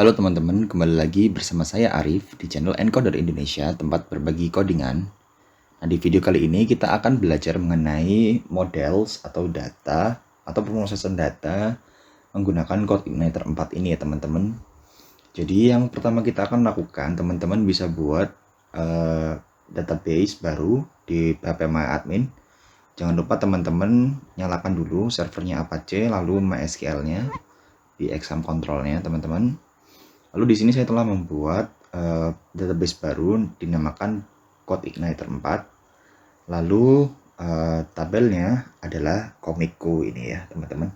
Halo teman-teman, kembali lagi bersama saya Arif di channel Encoder Indonesia, tempat berbagi codingan. Nah, di video kali ini kita akan belajar mengenai models atau data atau pemrosesan data menggunakan CodeIgniter 4 ini ya teman-teman. Jadi yang pertama kita akan lakukan, teman-teman bisa buat database baru di HP MyAdmin. Jangan lupa teman-teman nyalakan dulu servernya Apache, lalu MySQL-nya di exam control-nya teman-teman. Lalu di sini saya telah membuat database baru dinamakan CodeIgniter 4. Lalu tabelnya adalah komikku ini ya teman-teman.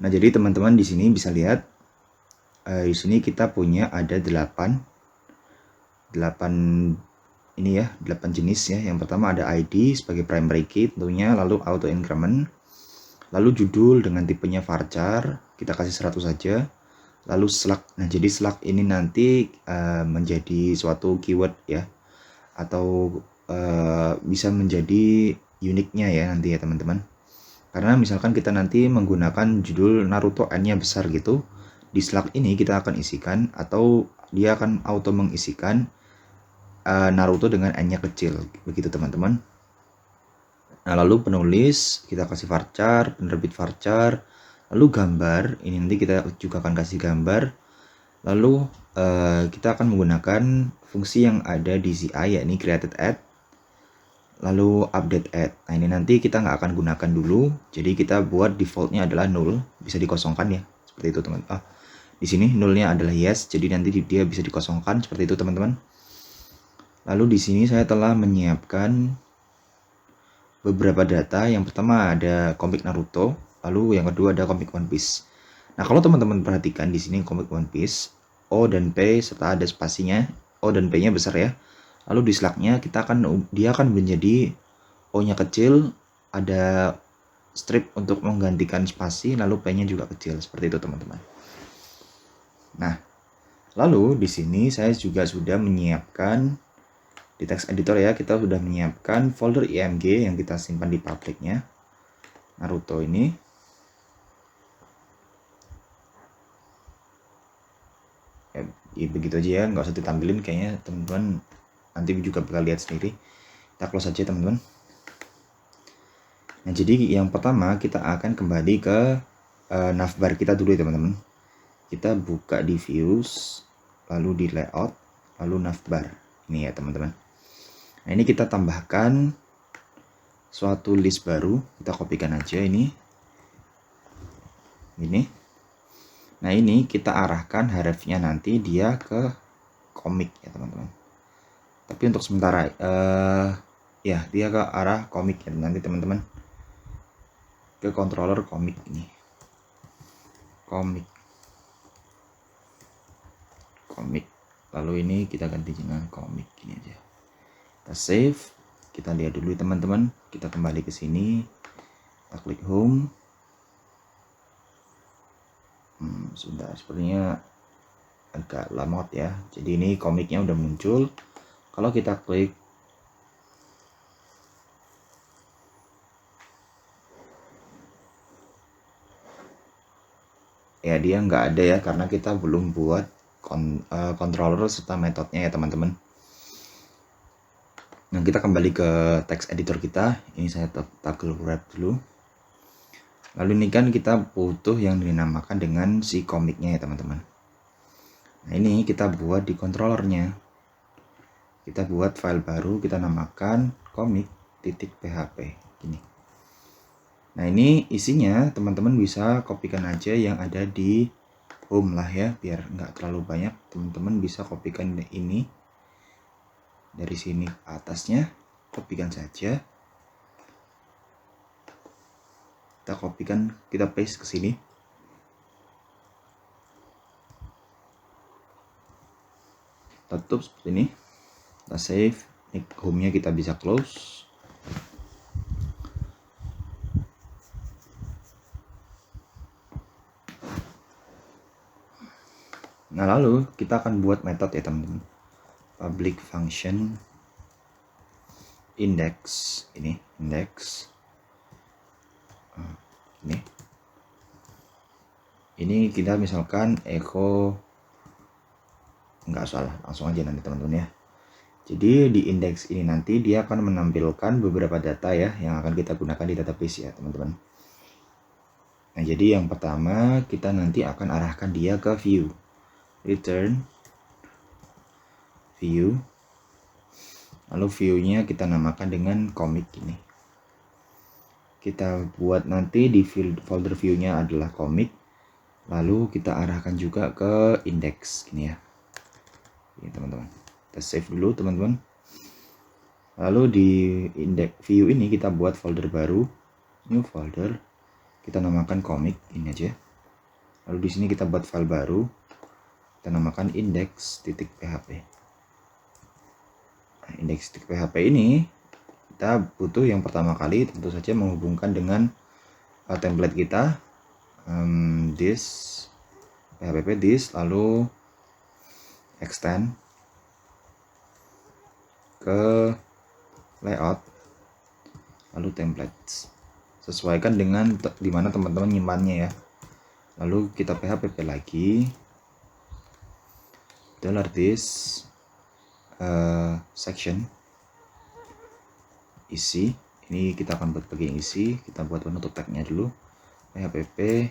Nah, jadi teman-teman di sini bisa lihat di sini kita punya ada 8 ini ya, 8 jenis ya. Yang pertama ada ID sebagai primary key tentunya, lalu auto increment, lalu judul dengan tipenya varchar, kita kasih 100 saja. Lalu slug. Nah, jadi slug ini nanti menjadi suatu keyword ya, atau bisa menjadi uniknya ya nanti ya teman-teman. Karena misalkan kita nanti menggunakan judul Naruto N-nya besar gitu, di slug ini kita akan isikan, atau dia akan auto mengisikan Naruto dengan N-nya kecil, begitu teman-teman. Nah, lalu penulis kita kasih varchar, penerbit varchar, lalu gambar ini nanti kita juga akan kasih gambar. Lalu kita akan menggunakan fungsi yang ada di CI, yakni created add, lalu update add. Nah, ini nanti kita nggak akan gunakan dulu, jadi kita buat defaultnya adalah null, bisa dikosongkan ya, seperti itu teman. Di sini nullnya adalah yes, jadi nanti dia bisa dikosongkan seperti itu teman-teman. Lalu di sini saya telah menyiapkan beberapa data. Yang pertama ada komik Naruto, lalu yang kedua ada komik One Piece. Nah, kalau teman-teman perhatikan di sini komik One Piece, O dan P serta ada spasinya, O dan P-nya besar ya. Lalu di slug-nya dia akan menjadi O-nya kecil, ada strip untuk menggantikan spasi, lalu P-nya juga kecil, seperti itu teman-teman. Nah, lalu di sini saya juga sudah menyiapkan di text editor ya, kita sudah menyiapkan folder img yang kita simpan di public-nya Naruto ini. Ya begitu aja ya, nggak usah ditampilin, kayaknya teman-teman nanti juga bakal lihat sendiri. Kita close aja teman-teman. Nah, jadi yang pertama kita akan kembali ke navbar kita dulu ya teman-teman. Kita buka di views, lalu di layout, lalu navbar ini ya teman-teman. Nah, ini kita tambahkan suatu list baru, kita kopikan aja ini. Nah, ini kita arahkan href-nya nanti dia ke komik ya teman-teman. Tapi untuk sementara ya dia ke arah komik ya nanti teman-teman, ke controller komik ini, komik. Lalu ini kita ganti dengan komik ini aja. Kita save, kita lihat dulu teman-teman. Kita kembali ke sini, kita klik home. Sebentar, sepertinya agak lamot ya. Jadi ini komiknya udah muncul. Kalau kita klik ya, dia nggak ada ya, karena kita belum buat controller serta metodenya ya teman-teman. Nah, kita kembali ke text editor kita. Ini saya toggle wrap dulu. Lalu ini kan kita butuh yang dinamakan dengan si komiknya ya teman-teman. Nah, ini kita buat di controllernya. Kita buat file baru, kita namakan komik.php gini. Nah, ini isinya teman-teman bisa kopikan aja yang ada di home lah ya, biar nggak terlalu banyak. Teman-teman bisa kopikan ini dari sini ke atasnya, kopikan saja. Kita kopikan, kita paste ke sini. Kita tutup seperti ini. Kita save. Ini home-nya kita bisa close. Nah, lalu kita akan buat metode ya teman-teman. Public function index ini, index ini. Ini kita misalkan echo, nggak salah, langsung aja nanti teman-teman ya. Jadi di indeks ini nanti dia akan menampilkan beberapa data ya yang akan kita gunakan di database ya teman-teman. Nah jadi yang pertama kita nanti akan arahkan dia ke view, return view, lalu view-nya kita namakan dengan comic ini. Kita buat nanti di folder view-nya adalah comic, lalu kita arahkan juga ke index gini ya. Ini teman-teman. Kita save dulu teman-teman. Lalu di index view ini kita buat folder baru, new folder. Kita namakan comic ini aja. Lalu di sini kita buat file baru. Kita namakan index.php. Nah, index.php ini kita butuh yang pertama kali tentu saja menghubungkan dengan template kita, this php this, lalu extend ke layout, lalu templates. Sesuaikan dengan dimana teman-teman nyimpannya ya. Lalu kita php lagi, $this section isi. Ini kita akan buat bagian isi. Kita buat untuk tagnya dulu, php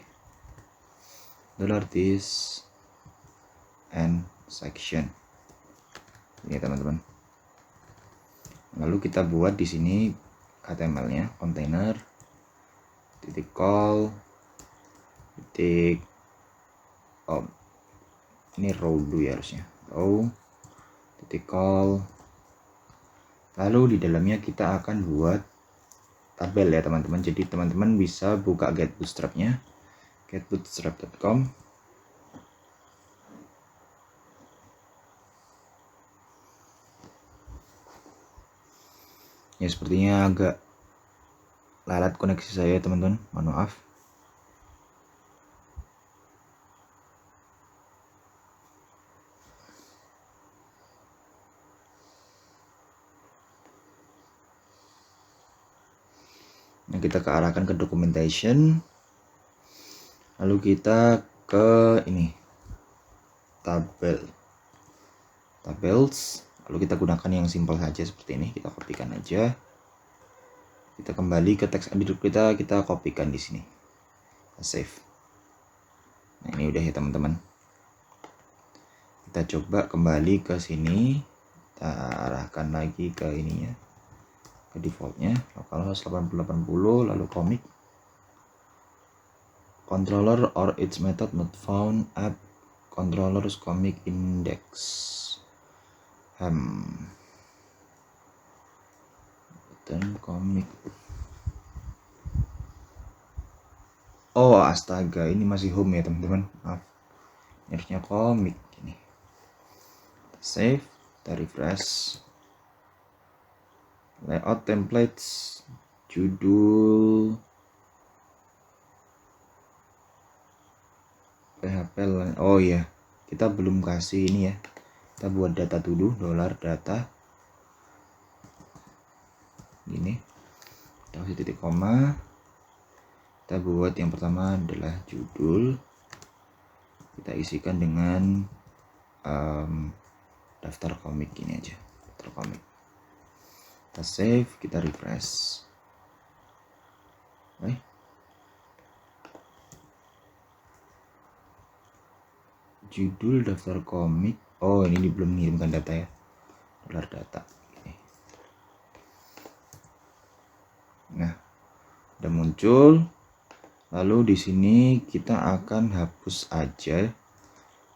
$this and section ini teman-teman. Lalu kita buat di sini HTML-nya, container titik call titik ini row dulu ya harusnya, row titik call. Lalu di dalamnya kita akan buat tabel ya teman-teman. Jadi teman-teman bisa buka get bootstrap-nya, getbootstrap.com. Ya sepertinya agak lalat koneksi saya teman-teman, mohon maaf. Nah, kita kearahkan ke documentation, lalu kita ke ini tables, lalu kita gunakan yang simple saja seperti ini. Kita kopikan aja, kita kembali ke teks editor kita kopikan di sini, kita save. Nah ini udah ya teman-teman. Kita coba kembali ke sini, kita arahkan lagi ke ininya, ke defaultnya localhost 8080, lalu comic controller or its method not found at controllers comic index dan comic. Oh astaga, ini masih home ya teman-teman, maaf, harusnya comic ini. Save, kita refresh, layout templates, judul PHP. Oh ya, kita belum kasih ini ya, kita buat data dulu, $data gini, kita kasih titik koma. Kita buat yang pertama adalah judul, kita isikan dengan daftar komik ini aja, daftar komik. Kita save, kita refresh. Judul daftar komik. Oh ini belum mengirimkan data ya, $data. Nah udah muncul. Lalu di sini kita akan hapus aja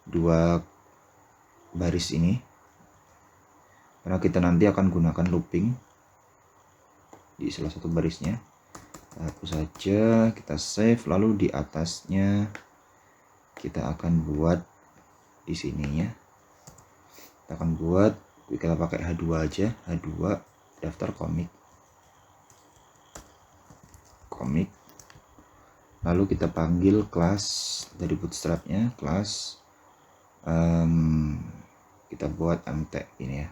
dua baris ini, karena kita nanti akan gunakan looping di salah satu barisnya. Kita hapus saja, kita save. Lalu di atasnya kita akan buat di sininya, kita akan buat, kita pakai H2 aja, H2 daftar komik. Lalu kita panggil kelas dari bootstrapnya, kelas kita buat mt ini ya.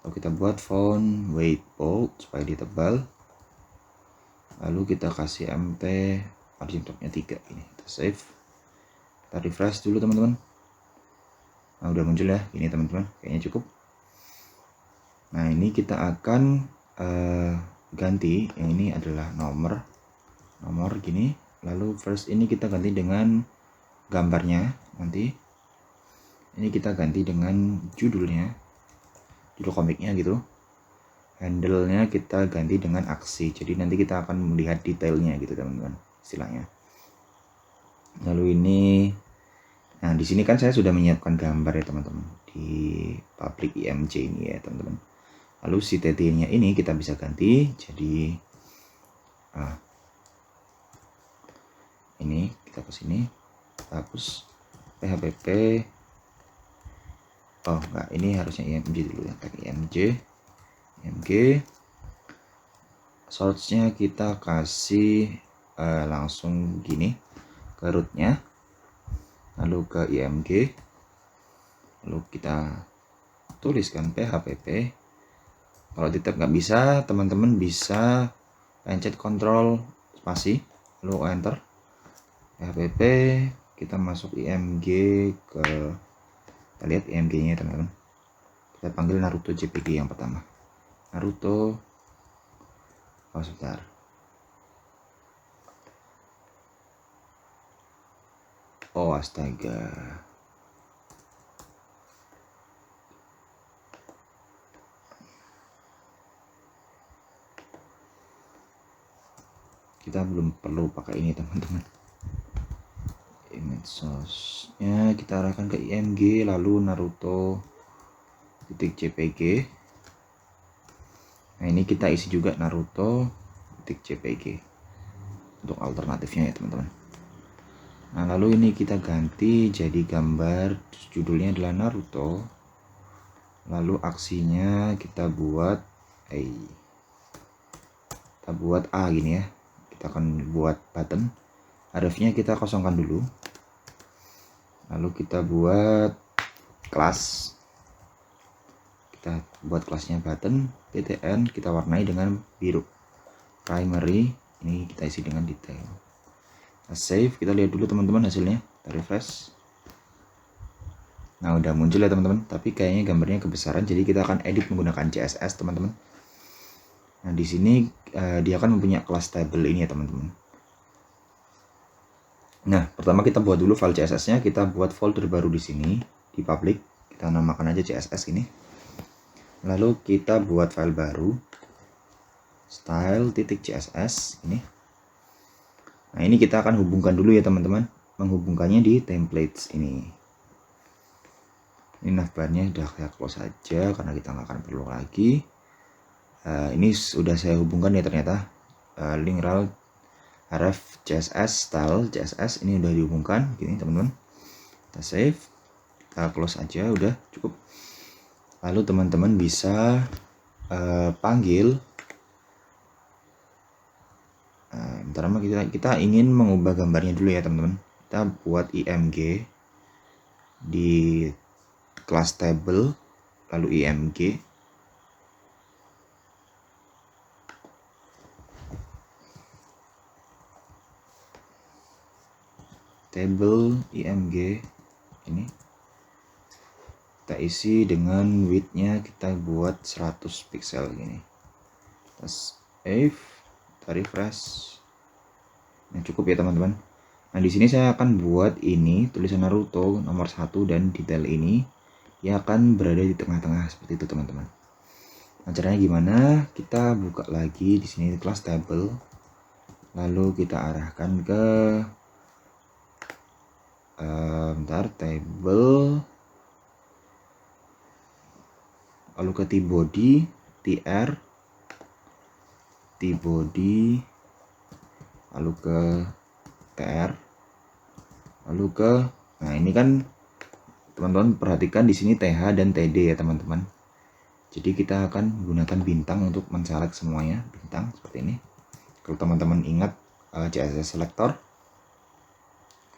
Lalu kita buat font weight bold supaya dia tebal. Lalu kita kasih mt margin topnya 3 ini. Kita save, Kita refresh dulu teman-teman. Nah, udah muncul ya, ini teman-teman, kayaknya cukup. Nah, ini kita akan ganti, yang ini adalah nomor gini, lalu first ini kita ganti dengan gambarnya, nanti ini kita ganti dengan judul komiknya gitu. Handle-nya kita ganti dengan aksi, jadi nanti kita akan melihat detailnya gitu teman-teman, istilahnya. Lalu ini, nah di sini kan saya sudah menyiapkan gambar ya teman-teman di public IMG ini ya teman-teman. Lalu si TT-nya ini kita bisa ganti jadi ini, kita ke sini, hapus phpp. Oh enggak, ini harusnya IMG dulu ya, pakai IMG. Source-nya kita kasih langsung gini ke root-nya, lalu ke IMG, lalu kita tuliskan phpp. Kalau di tab nggak bisa, teman-teman bisa pencet Ctrl spasi lalu enter phpp. Kita masuk IMG ke, kita lihat IMG nya teman-teman, kita panggil Naruto JPG yang pertama, Naruto. Oh sebentar, oh astaga, kita belum perlu pakai ini teman-teman. Image source-nya kita arahkan ke IMG, lalu Naruto .jpg. Nah ini kita isi juga Naruto .jpg untuk alternatifnya ya teman-teman. Nah lalu ini kita ganti jadi gambar, judulnya adalah Naruto, lalu aksinya kita buat A gini ya. Kita akan buat button, href-nya kita kosongkan dulu, lalu kita buat kelas, kita buat kelasnya button btn, kita warnai dengan biru, primary, ini kita isi dengan detail. Kita save, kita lihat dulu teman-teman hasilnya, kita refresh. Nah udah muncul ya teman-teman, tapi kayaknya gambarnya kebesaran, jadi kita akan edit menggunakan CSS teman-teman. Nah di sini dia akan mempunyai kelas table ini ya teman-teman. Nah pertama kita buat dulu file CSS-nya, kita buat folder baru di sini di public, kita namakan aja CSS ini. Lalu kita buat file baru, style.css ini. Nah ini kita akan hubungkan dulu ya teman-teman, menghubungkannya di templates ini. Ini navbarnya udah saya close saja karena kita nggak akan perlu lagi. Ini sudah saya hubungkan ya ternyata, link rel href css style css ini udah dihubungkan gini teman-teman. Kita save, kita close aja, udah cukup. Lalu teman-teman bisa panggil, bentar lama kita ingin mengubah gambarnya dulu ya teman-teman. Kita buat img di kelas table, lalu img, table img ini kita isi dengan width-nya kita buat 100 pixel gini. Kita save, kita refresh. Nah cukup ya teman-teman. Nah di sini saya akan buat ini tulisan Naruto nomor 1 dan detail ini dia akan berada di tengah-tengah seperti itu teman-teman. Nah caranya gimana? Kita buka lagi di sini kelas table, lalu kita arahkan ke table, lalu ke tbody, tbody, lalu ke tr, lalu ke, nah ini kan teman-teman perhatikan di sini th dan td ya teman-teman. Jadi kita akan menggunakan bintang untuk menselect semuanya, bintang seperti ini. Kalau teman-teman ingat CSS selector,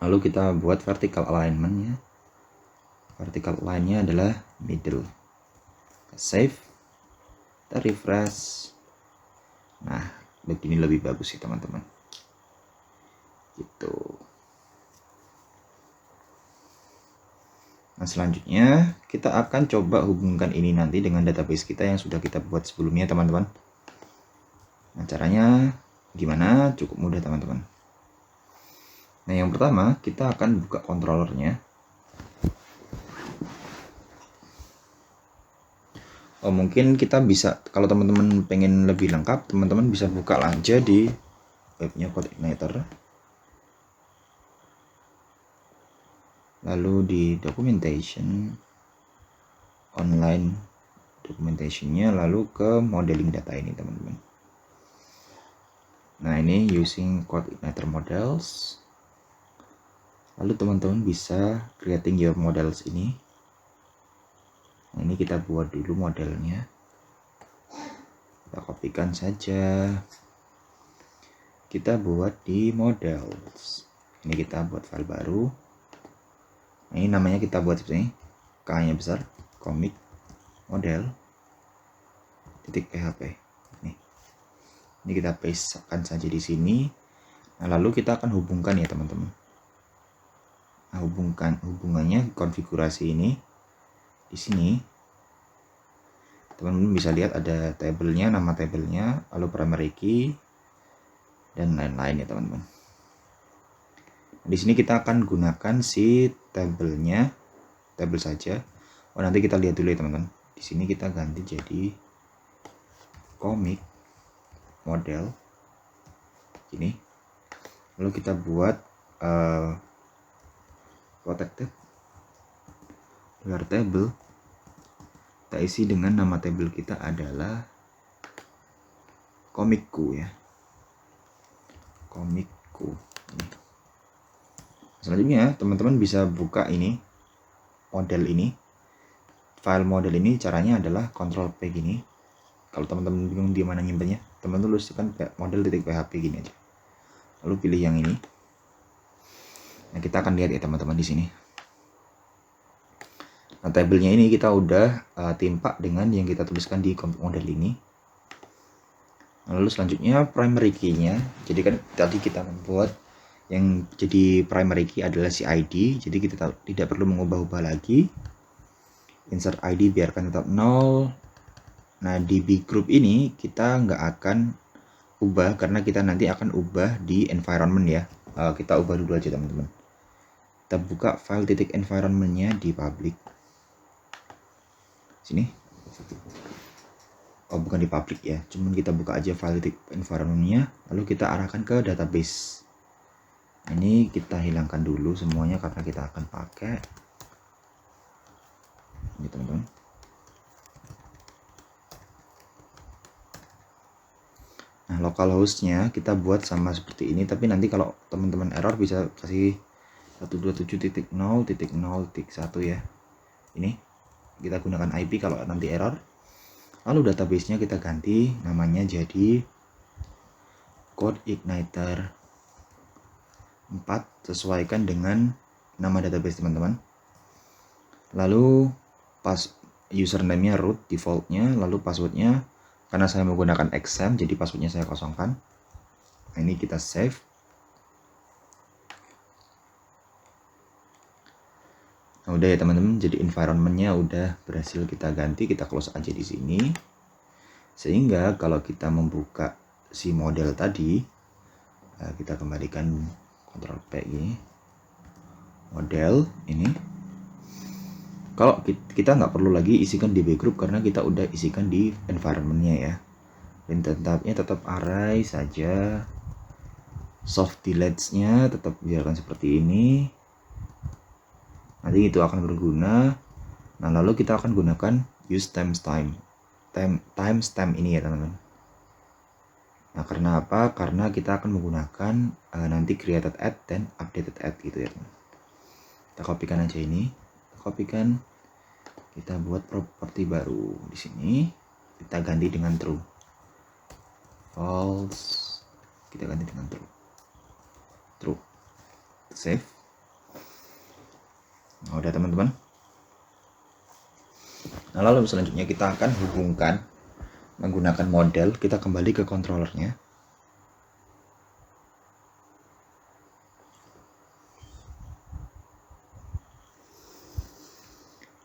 lalu kita buat vertical alignment-nya. Vertical line-nya adalah middle. Kita save, kita refresh. Nah begini lebih bagus sih teman-teman gitu. Nah, selanjutnya kita akan coba hubungkan ini nanti dengan database kita yang sudah kita buat sebelumnya, teman-teman. Nah, caranya gimana? Cukup mudah, teman-teman. Nah, yang pertama kita akan buka controllernya. Oh, mungkin kita bisa, kalau teman-teman pengen lebih lengkap, teman-teman bisa buka aja di webnya CodeIgniter. Lalu di documentation, online documentationnya, lalu ke modeling data ini, teman-teman. Nah, ini using CodeIgniter models. Lalu teman-teman bisa creating your models ini. Nah, ini kita buat dulu modelnya. Kita kopikan saja. Kita buat di models. Ini kita buat file baru. Nah, ini namanya kita buat seperti ini. K-nya besar, comic model .php. Ini kita pastekan saja di sini. Nah, lalu kita akan hubungkan ya, teman-teman. Nah, hubungannya konfigurasi ini di sini. Teman-teman bisa lihat ada tabelnya, nama tabelnya, lalu primary key dan lain-lain ya, teman-teman. Di sini kita akan gunakan si tabelnya, tabel saja. Oh, nanti kita lihat dulu ya, teman-teman. Di sini kita ganti jadi comic model ini. Lalu kita buat protected table. Kita isi dengan nama tabel kita adalah komikku ya, komikku. Selanjutnya teman-teman bisa buka ini model ini, file model ini. Caranya adalah Ctrl P gini. Kalau teman-teman bingung di mana nyimpennya, teman-teman tuliskan model.php gini aja, lalu pilih yang ini. Nah, kita akan lihat ya, teman-teman, di sini. Nah, tabelnya ini kita udah timpa dengan yang kita tuliskan di model ini. Lalu selanjutnya primary key-nya. Jadi kan tadi kita membuat yang jadi primary key adalah si ID. Jadi kita tidak perlu mengubah-ubah lagi. Insert ID biarkan tetap 0. Nah, di B group ini kita nggak akan ubah karena kita nanti akan ubah di environment ya. Kita ubah dulu aja, teman-teman. Kita buka file .environment-nya di public. Sini. Oh, bukan di public ya, cuman kita buka aja file environment-nya, lalu kita arahkan ke database. Ini kita hilangkan dulu semuanya karena kita akan pakai ini, teman-teman. Nah, localhost-nya kita buat sama seperti ini, tapi nanti kalau teman-teman error bisa kasih 127.0.0.1 ya. Ini kita gunakan IP kalau nanti error. Lalu database-nya kita ganti namanya jadi CodeIgniter 4, sesuaikan dengan nama database, teman-teman. Lalu username-nya root default-nya, lalu password-nya karena saya menggunakan exam jadi password-nya saya kosongkan. Nah, ini kita save. Nah, udah ya, teman-teman, jadi environment-nya udah berhasil kita ganti. Kita close aja di sini. Sehingga kalau kita membuka si model tadi, kita kembalikan Ctrl P gini. Model ini. Kalau kita nggak perlu lagi isikan di B group karena kita udah isikan di environment-nya ya. Dan tetap array saja. Soft deletes-nya tetap biarkan seperti ini. Nanti itu akan berguna. Nah, lalu kita akan gunakan use timestamp ini ya, teman-teman. Nah, karena apa? Karena kita akan menggunakan nanti created at dan updated at gitu ya, teman. Kita kopikan aja ini. Kopikan, kita buat properti baru di sini. Kita ganti dengan true. False. Kita ganti dengan true. True. Save. Nah, udah, teman-teman. Nah, lalu selanjutnya kita akan hubungkan menggunakan model. Kita kembali ke controllernya.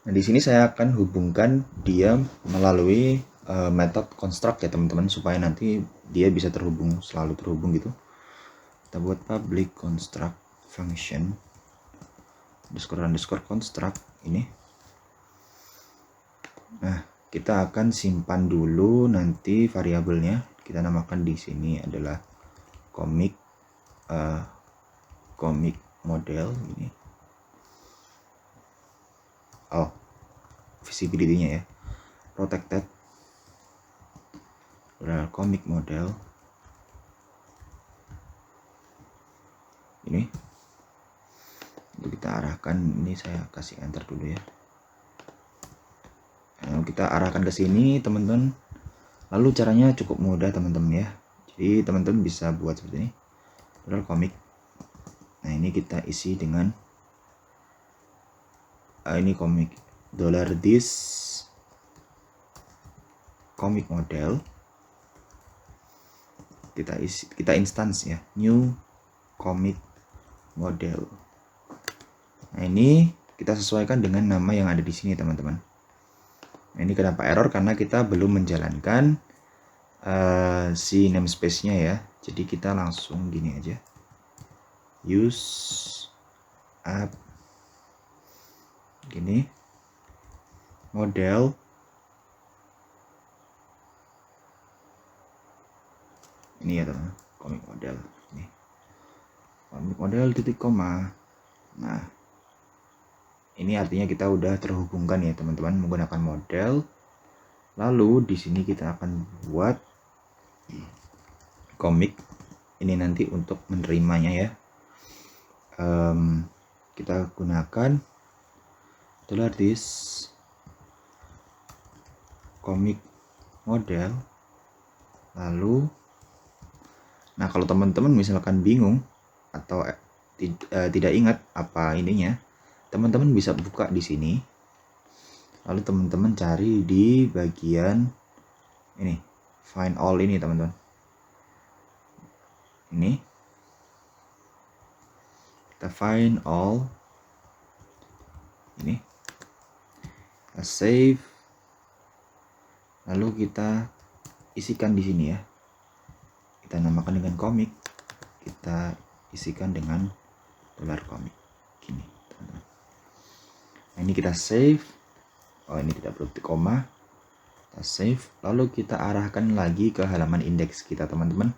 Nah, di sini saya akan hubungkan dia melalui metode construct ya teman-teman, supaya nanti dia bisa terhubung, selalu terhubung gitu. Kita buat public construct function underscore construct ini. Nah, kita akan simpan dulu nanti variabelnya. Kita namakan di sini adalah comic model ini. Oh, visibility-nya ya. Protected comic model ini. Untuk kita arahkan, ini saya kasih enter dulu ya. Nah, kita arahkan ke sini teman-teman. Lalu caranya cukup mudah teman-teman ya. Jadi teman-teman bisa buat seperti ini. Comic. Nah, ini kita isi dengan ini comic $this comic model. Kita instance ya, new comic model. Nah, ini kita sesuaikan dengan nama yang ada di sini teman-teman. Nah, ini kenapa error, karena kita belum menjalankan si namespace-nya ya. Jadi kita langsung gini aja, use app gini model ini ya teman, comic model ini, comic model titik koma. Nah, ini artinya kita udah terhubungkan ya teman-teman menggunakan model. Lalu di sini kita akan buat komik ini nanti untuk menerimanya ya. Kita gunakan $this comic model. Lalu, nah kalau teman-teman misalkan bingung atau tidak ingat apa ininya, teman-teman bisa buka di sini. Lalu teman-teman cari di bagian ini, find all ini teman-teman. Ini kita find all ini, kita save, lalu kita isikan di sini ya. Kita namakan dengan komik, kita isikan dengan $comic gini teman-teman. Nah, ini kita save. Oh, ini tidak perlu koma. Kita save, lalu kita arahkan lagi ke halaman indeks kita teman-teman.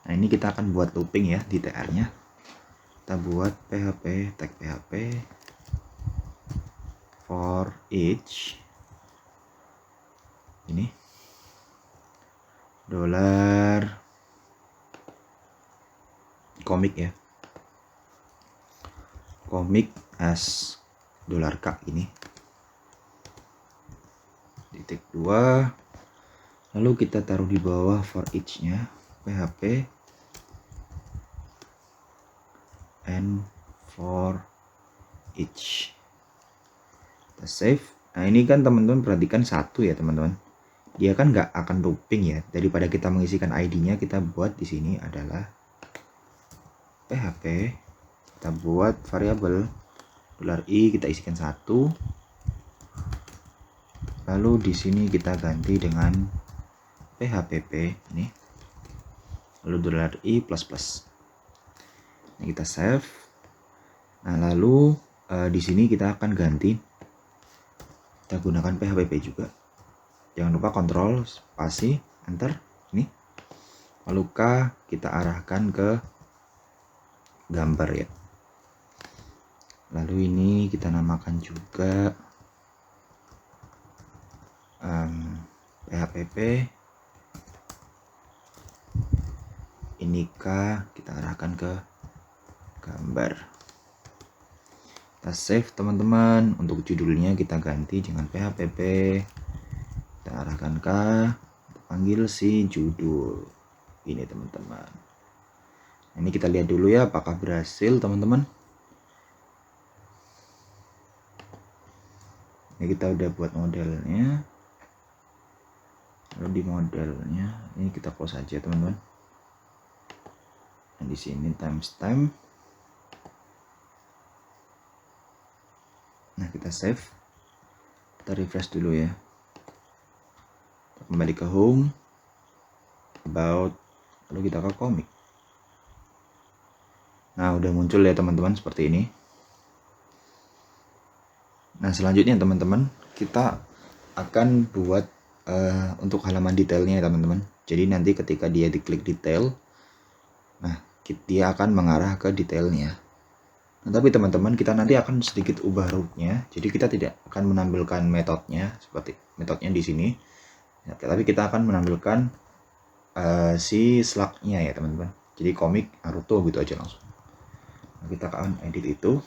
Nah, ini kita akan buat looping ya di TR-nya. Kita buat PHP tag PHP for each ini $comic ya, comic as $k ini titik 2. Lalu kita taruh di bawah for each nya PHP and for each. Kita save. Nah, ini kan teman-teman perhatikan satu ya teman-teman, dia kan nggak akan looping ya. Daripada kita mengisikan ID-nya, kita buat di sini adalah PHP, kita buat variabel $i, kita isikan 1. Lalu di sini kita ganti dengan PHPP ini, lalu $i plus. Nah, kita save. Nah, lalu di sini kita akan ganti, kita gunakan PHPP juga. Jangan lupa kontrol spasi enter ini. Lalu K kita arahkan ke gambar ya. Lalu ini kita namakan juga PHPP. Ini K kita arahkan ke gambar. Kita save teman-teman. Untuk judulnya kita ganti dengan PHPP. Kita arahkan K, kita panggil si judul ini teman-teman. Ini kita lihat dulu ya apakah berhasil teman-teman. Ini kita udah buat modelnya. Lalu di modelnya ini kita close aja teman-teman. Nah, di sini timestamp. Nah, kita save. Kita refresh dulu ya. Kembali ke home, about, lalu kita ke komik. Nah, udah muncul ya teman-teman seperti ini. Nah, selanjutnya teman-teman, kita akan buat untuk halaman detailnya ya teman-teman. Jadi nanti ketika dia diklik detail, nah dia akan mengarah ke detailnya. Nah, tapi teman-teman, kita nanti akan sedikit ubah rootnya. Jadi kita tidak akan menampilkan metodenya seperti metodenya di sini. Ya, tapi kita akan menampilkan si slug-nya ya teman-teman. Jadi komik Naruto gitu aja langsung. Nah, kita akan edit itu.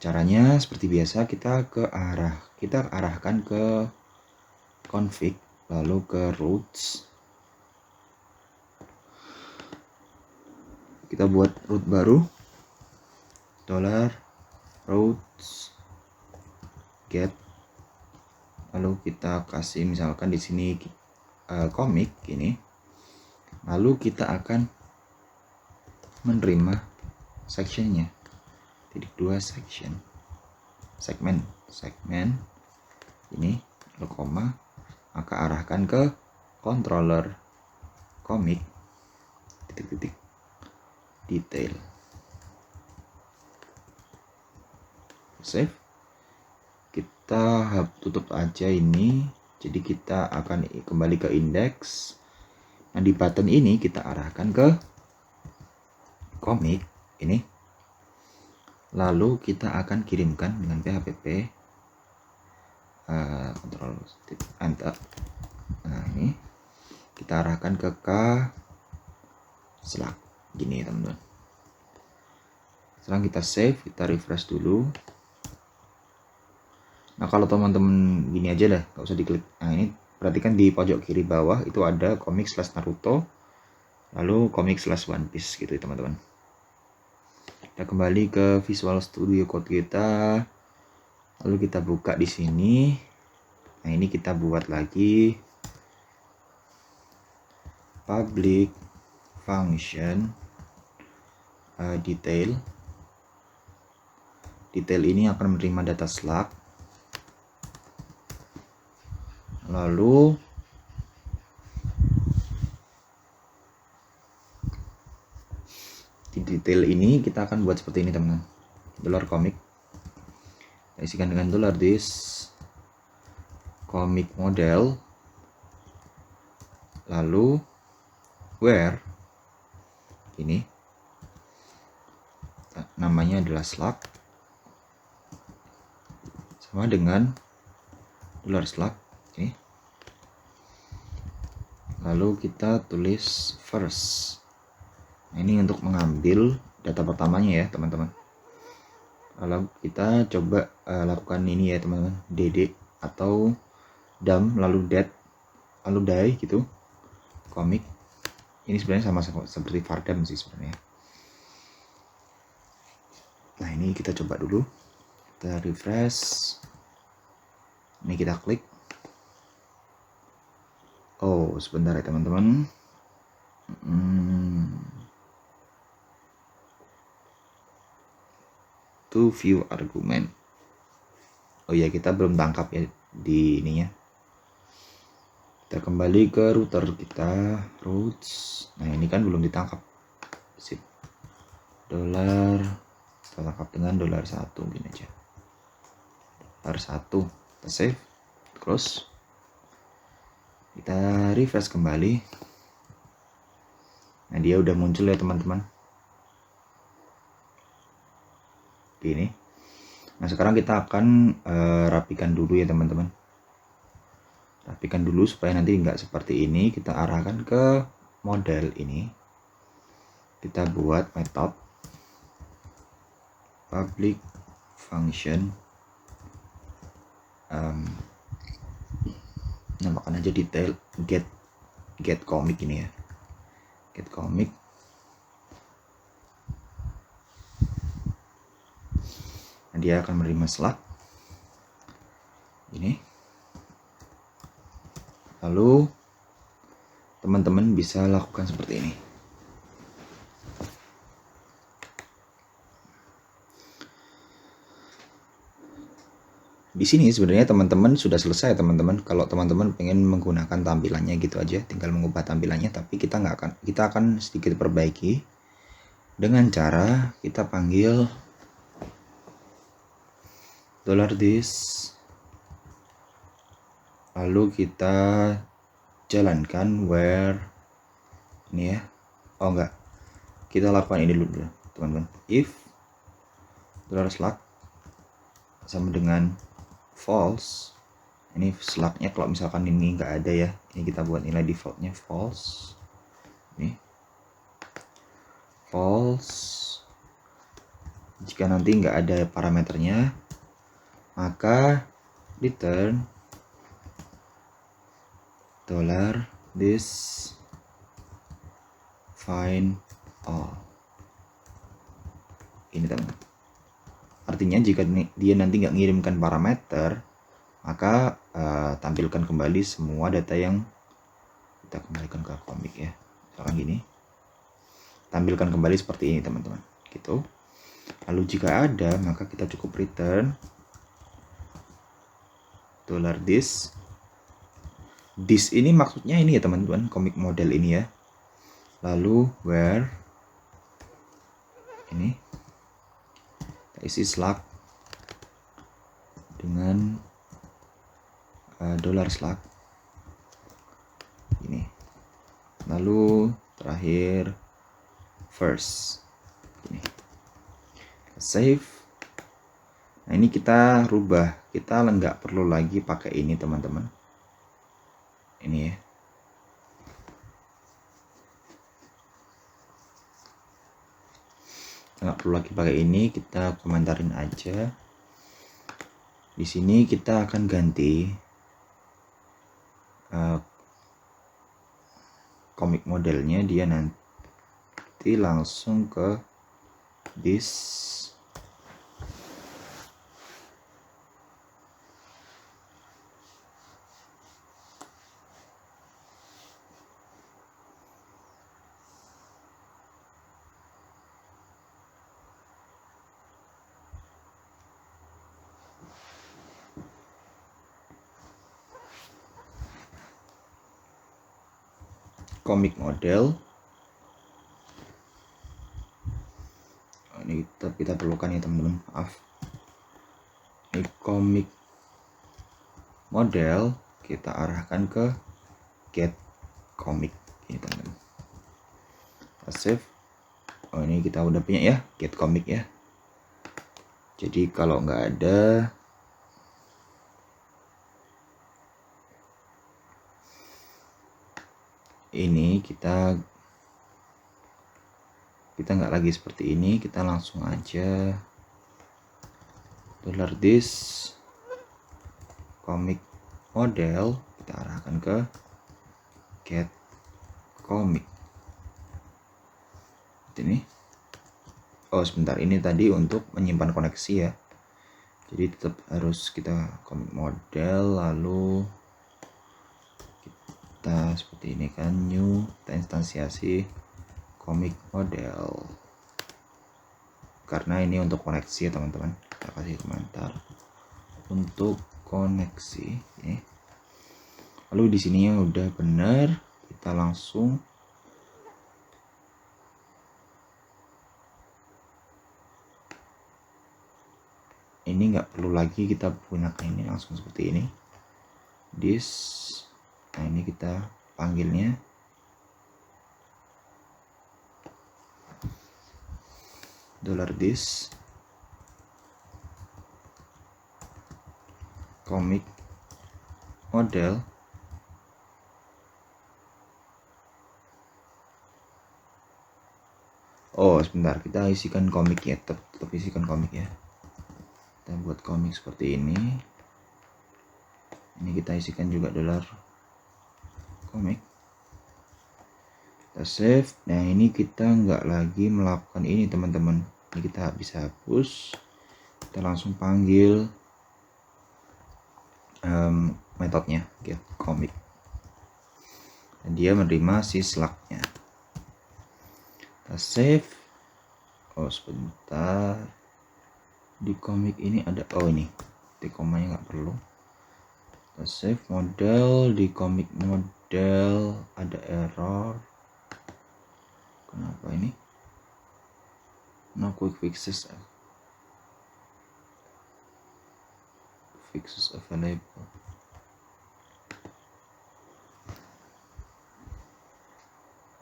Caranya seperti biasa, kita arahkan ke config, lalu ke roots. Kita buat root baru, $roots get, lalu kita kasih misalkan di sini komik ini, lalu kita akan menerima sectionnya, .2 segmen ini, lalu koma, maka arahkan ke controller komik detail. Save. Kita tutup aja ini. Jadi kita akan kembali ke index. Nah, di button ini kita arahkan ke komik ini. Lalu kita akan kirimkan dengan php Ctrl enter. Nah, ini kita arahkan ke slug gini teman-teman. Sekarang kita save, kita refresh dulu. Nah, kalau teman-teman gini aja dah, nggak usah diklik. Nah, ini perhatikan di pojok kiri bawah itu ada comic/Naruto, lalu comic/One Piece gitu ya teman-teman. Kita kembali ke Visual Studio Code kita, lalu kita buka di sini. Nah, ini kita buat lagi public function detail. Detail ini akan menerima data slug. Lalu di detail ini kita akan buat seperti ini teman-teman. $comic. Kita isikan dengan $this comic model. Lalu where ini namanya adalah slug sama dengan $slug ini. Lalu kita tulis first. Nah, ini untuk mengambil data pertamanya ya teman-teman. Lalu kita coba lakukan ini ya teman-teman, dd atau dam lalu dat lalu die gitu komik. Ini sebenarnya sama seperti vardam sih sebenarnya. Nah, ini kita coba dulu, kita refresh. Ini kita klik. Oh, sebentar ya teman-teman. To view argument. Oh ya, kita belum tangkap ya di ininya. Kita kembali ke router kita, roots. Nah, ini kan belum ditangkap. Sip. Dolar, kita tangkap dengan $1 gini aja. $1. Kita save, close. Kita refresh kembali. Nah, dia udah muncul ya teman-teman. Ini. Nah, sekarang kita akan rapikan dulu ya teman-teman. Rapikan dulu supaya nanti nggak seperti ini. Kita arahkan ke model ini. Kita buat metode public function. Namakan aja detail get comic ini ya. Get comic. Dia akan menerima slug ini. Lalu teman-teman bisa lakukan seperti ini. di sini sebenarnya teman-teman sudah selesai teman-teman. Kalau teman-teman pengen menggunakan tampilannya gitu aja, tinggal mengubah tampilannya, tapi kita akan sedikit perbaiki dengan cara kita panggil $this, lalu kita jalankan where ini ya. Oh enggak, kita lakukan ini dulu teman-teman. If $slug sama dengan false, ini slugnya kalau misalkan ini enggak ada ya, ini kita buat nilai defaultnya false. Ini false. Jika nanti enggak ada parameternya, maka return $this find all. Ini teman-teman. Artinya jika dia nanti nggak ngirimkan parameter, maka tampilkan kembali semua data yang kita kembalikan ke komik ya. Misalkan gini, tampilkan kembali seperti ini teman-teman. Gitu. Lalu jika ada, maka kita cukup return $this. This ini maksudnya ini ya teman-teman, komik model ini ya. Lalu where ini kita isi slug dengan $slug ini. Lalu terakhir first ini. Save. Nah ini kita rubah, kita nggak perlu lagi pakai ini teman-teman. Ini ya. Nggak perlu lagi pakai ini, kita komentarin aja. Di sini kita akan ganti komik modelnya, dia nanti langsung ke this komik model. Ini kita perlukan ya teman-teman, maaf. Ini komik model kita arahkan ke get komik ini teman-teman. Kita save. Oh ini kita udah punya ya get komik ya. Jadi kalau nggak ada ini, kita nggak lagi seperti ini, kita langsung aja $this komik model kita arahkan ke get komik ini. Oh sebentar, ini tadi untuk menyimpan koneksi ya, jadi tetap harus kita komik model, lalu kita seperti ini kan, new, kita instansiasi komik model karena ini untuk koneksi ya teman-teman. Kita kasih komentar untuk koneksi ini. Lalu di sini yang udah benar, kita langsung ini nggak perlu lagi kita gunakan ini, langsung seperti ini this. Nah ini kita panggilnya $this komik model oh sebentar, kita isikan komik ya, tetap isikan komik ya. Kita buat komik seperti ini kita isikan juga $komik. Kita save. Nah ini kita nggak lagi melakukan ini teman-teman, ini kita bisa hapus, kita langsung panggil metodenya get komik dan dia menerima si slugnya. Kita save. Oh sebentar, di komik ini ada, oh ini titik komanya nggak perlu. Kita save model. Di comic model ada error. Kenapa ini? No quick fixes available.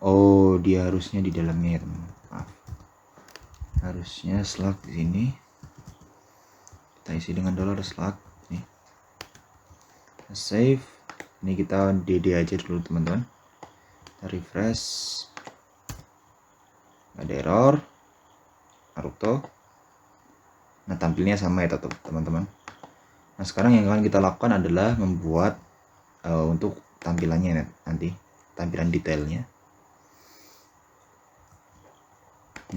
Oh, dia harusnya di dalamnya ya teman. Maaf. Harusnya slug di sini. Kita isi dengan $slug. Nih. Kita save. Ini kita DD aja dulu teman-teman. Kita refresh. Ada error. Naruto. Nah, tampilnya sama ya teman-teman. Nah, sekarang yang akan kita lakukan adalah membuat untuk tampilannya nanti, tampilan detailnya.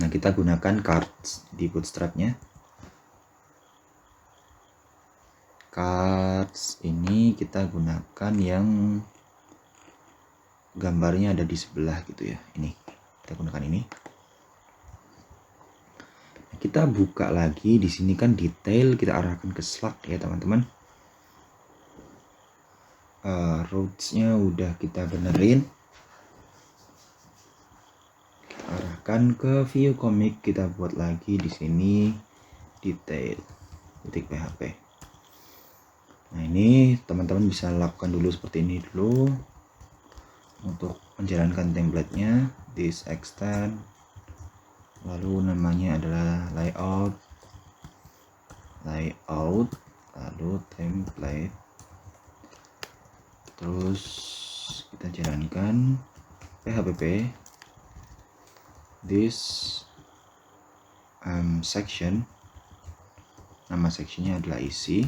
Nah, kita gunakan cards di bootstrapnya. Cards ini kita gunakan yang gambarnya ada di sebelah gitu ya. Ini kita gunakan ini. Kita buka lagi di sini kan detail, kita arahkan ke slug ya teman-teman. Roads-nya udah kita benerin. Kita arahkan ke view comic, kita buat lagi di sini detail .php. Nah, ini teman-teman bisa lakukan dulu seperti ini dulu untuk menjalankan template-nya. This extend, lalu namanya adalah layout, lalu template, terus kita jalankan php this section, nama sectionnya adalah isi,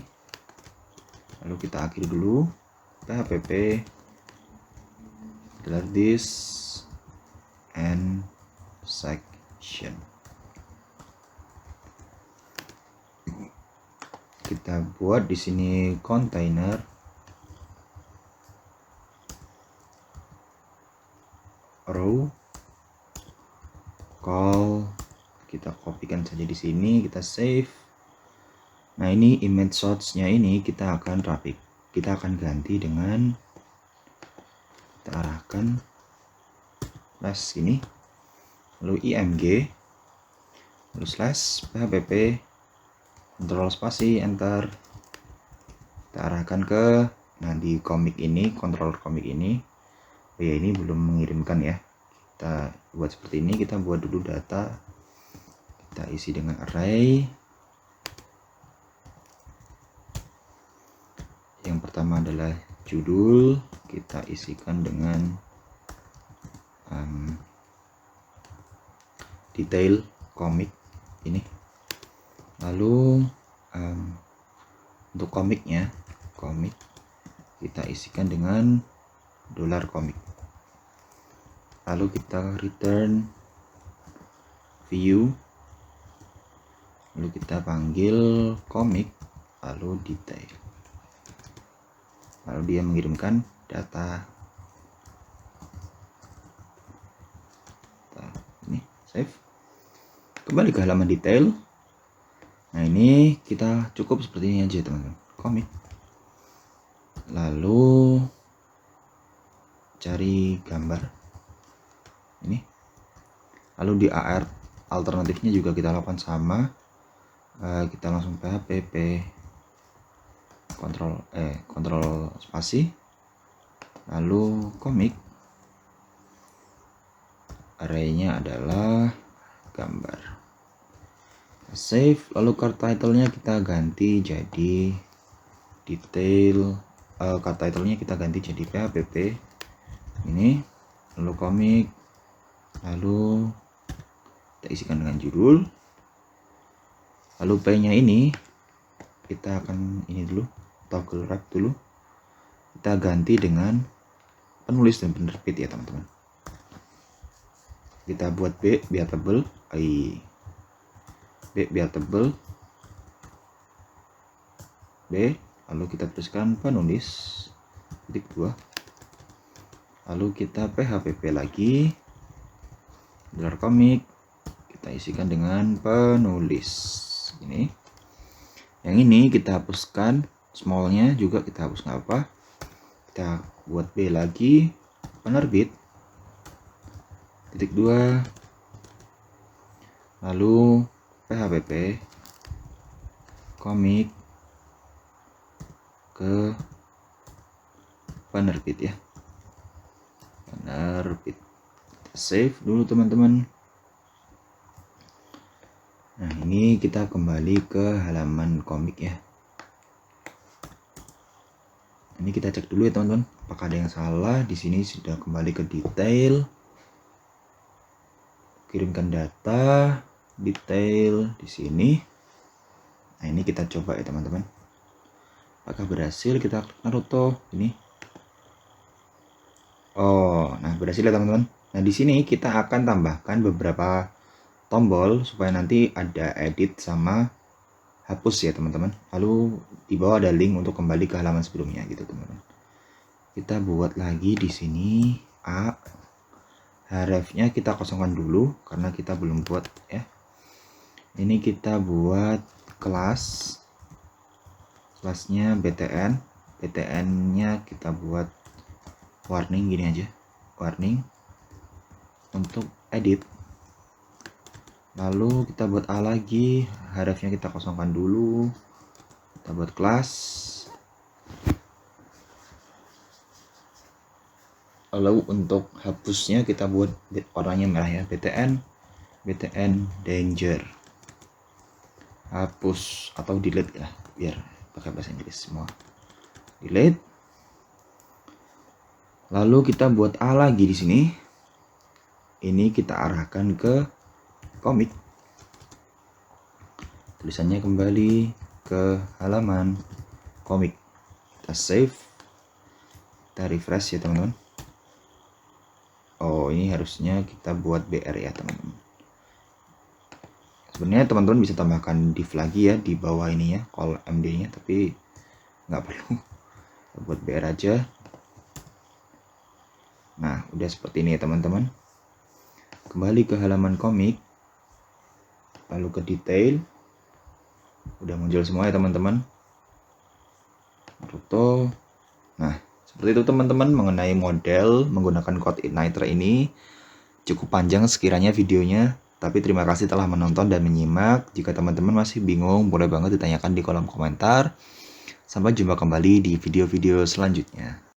lalu kita akhiri dulu php adalah this and section. Kita buat di sini container row call, kita kopikan saja di sini, kita save. Nah, ini image source-nya ini kita akan ganti dengan, kita arahkan slash ini, lalu img, lalu slash php, control spasi, enter. Kita arahkan ke, nah di komik ini, controller komik ini. Oh ya, ini belum mengirimkan ya. Kita buat seperti ini, kita buat dulu data, kita isi dengan array. Yang pertama adalah judul, kita isikan dengan detail komik ini. Lalu untuk komiknya, komik kita isikan dengan $komik. Lalu kita return view, lalu kita panggil komik, lalu detail, lalu dia mengirimkan data. Ini save, kembali ke halaman detail. Nah, ini kita cukup seperti ini aja teman-teman, komik. Lalu cari gambar ini, lalu di AR alternatifnya juga kita lakukan sama. Kita langsung php kontrol spasi, lalu komik, arraynya adalah gambar, save. Lalu card title-nya kita ganti jadi detail, card title-nya kita ganti jadi php ini, lalu komik, lalu kita isikan dengan judul, lalu p-nya ini kita akan ini dulu, toggle wrap dulu, kita ganti dengan penulis dan penerbit ya teman-teman. Kita buat b biar tebel, b, lalu kita tuliskan penulis titik 2, lalu kita php lagi $komik, kita isikan dengan penulis ini, Yang ini kita hapuskan, smallnya juga kita hapus, nggak apa. Kita buat B lagi, penerbit, titik 2, lalu PHPP, komik ke penerbit ya, penerbit. Kita save dulu teman-teman. Nah ini kita kembali ke halaman komik ya. Ini kita cek dulu ya teman-teman, apakah ada yang salah. Di sini sudah kembali ke detail, kirimkan data, detail di sini. Nah ini kita coba ya teman-teman, apakah berhasil. Kita klik Naruto ini. Oh, nah berhasil ya teman-teman. Nah di sini kita akan tambahkan beberapa tombol supaya nanti ada edit sama hapus ya teman-teman. Lalu di bawah ada link untuk kembali ke halaman sebelumnya gitu teman-teman. Kita buat lagi di sini A. Hrefnya kita kosongkan dulu karena kita belum buat ya. Ini kita buat kelas. Kelasnya BTN. BTN-nya kita buat warning gini aja. Warning untuk edit. Lalu kita buat A lagi, hrefnya kita kosongkan dulu. Kita buat kelas. Lalu untuk hapusnya kita buat warnanya merah ya, BTN danger. Hapus atau delete ya, biar pakai bahasa Inggris semua. Delete. Lalu kita buat A lagi di sini. Ini kita arahkan ke komik. Tulisannya kembali ke halaman komik. Kita save. Kita refresh ya teman-teman. Oh ini harusnya kita buat BR ya teman-teman. Sebenarnya teman-teman bisa tambahkan div lagi ya di bawah ini ya, call MD nya, tapi nggak perlu. Kita buat BR aja. Nah udah seperti ini ya teman-teman. Kembali ke halaman komik, lalu ke detail. Udah muncul semua ya teman-teman. Naruto. Nah seperti itu teman-teman mengenai model menggunakan Code Igniter ini. Cukup panjang sekiranya videonya, tapi terima kasih telah menonton dan menyimak. Jika teman-teman masih bingung, boleh banget ditanyakan di kolom komentar. Sampai jumpa kembali di video-video selanjutnya.